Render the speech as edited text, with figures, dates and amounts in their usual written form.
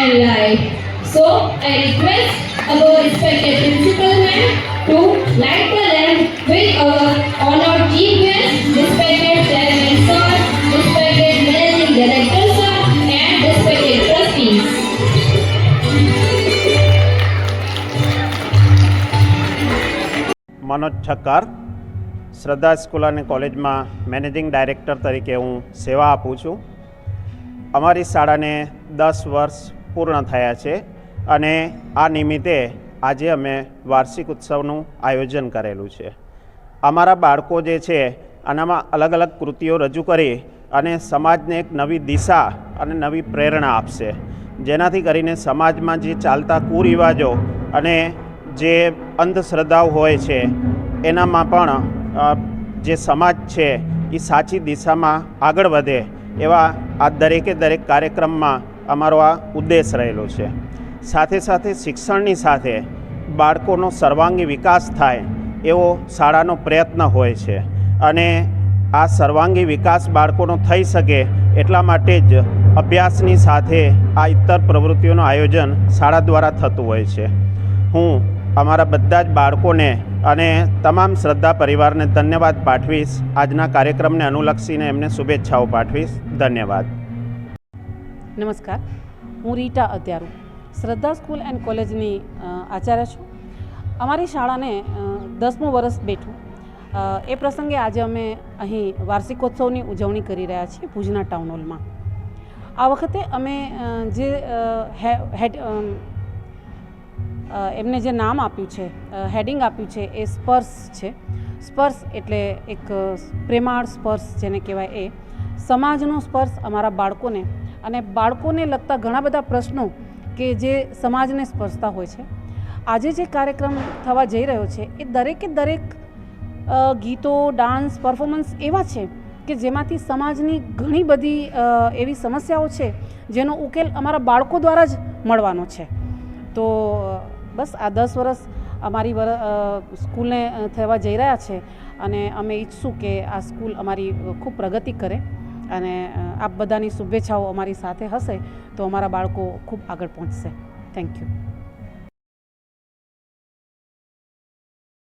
and life. So I request our respected principal ma'am to light the lamp with our honored chief guest, respected chairman sir, respected managing director sir, and respected trustees. Manoj Thakkar Shraddha school और college में managing director तरीके हूँ सेवा आपू छूँ। अमरी शाळा ने 10 वर्ष पूर्ण थया छे अने आ निमित्ते आज अमे वार्षिक उत्सवનું आयोजन करेलू छे। अमारा बाळको जे छे आनामां अलग अलग कृतिओ रजू करी अने समाजने एक नवी दिशा अने नवी प्रेरणा आपशे, जेनाथी करीने समाजमां जे चालता कुरिवाजो अने जे अंधश्रद्धाओ होय छे एनामां पण जे समाज छे ए साची दिशामां आगळ वधे एवा आ दरेके दरेक कार्यक्रममां अमारो आ उद्देश रहेलो छे। साथे साथे शिक्षणनी साथे बाळकोनो सर्वांगी विकास थाय एवो शाळानो प्रयत्न होय छे अने आ सर्वांगी विकास बाळकोनो थई शके एटला माटे ज अभ्यासनी साथे आ इतर प्रवृत्तिओनुं आयोजन शाळा द्वारा थतुं होय छे। हूँ अमारा बधा ज बाळकोने अने तमाम श्रद्धा परिवार ने धन्यवाद पाठवीश। आजना कार्यक्रम ने अनुलक्षीने एमने शुभेच्छाओ पाठवीश। धन्यवाद। नमस्कार, हूँ रीटा अत्यारू श्रद्धा स्कूल एंड कॉलेजनी आचार्य छूँ। अमारी शाळाने 10मुं वर्ष बेठुं ए प्रसंगे आज अमे अहीं वार्षिकोत्सवनी उजवणी करी रह्या छीए भुजना टाउन हॉलमां। आ वखते अमे जे हेड एमने जे नाम आप्युं छे, हेडिंग आप्युं छे ए स्पर्श छे। स्पर्श एटले एक प्रेमाळ स्पर्श जेने कहेवाय ए समाजनो स्पर्श अमारा बाळकोने अने बाळकोने लगता घणा बधा प्रश्नों के जे समाजने स्पर्शता होय छे। आजे जे कार्यक्रम थवा जई रह्यो छे ए दरेके दरेक गीतो डांस परफॉर्मन्स एवा छे के जेमांथी समाजनी घणी बधी एवी समस्याओ छे जेनो उकेल अमारा बाळको द्वारा ज मळवानो छे। तो बस आ 10 वर्ष अमारी स्कूल ने थवा जई रह्या छे अने अमे ईच्छुं के आ स्कूल अमारी खूब प्रगति करे अने आप बधानी शुभेच्छाओ अमारी साथे हशे तो अमारा बाळको खूब आगळ पहोंचशे। Thank you.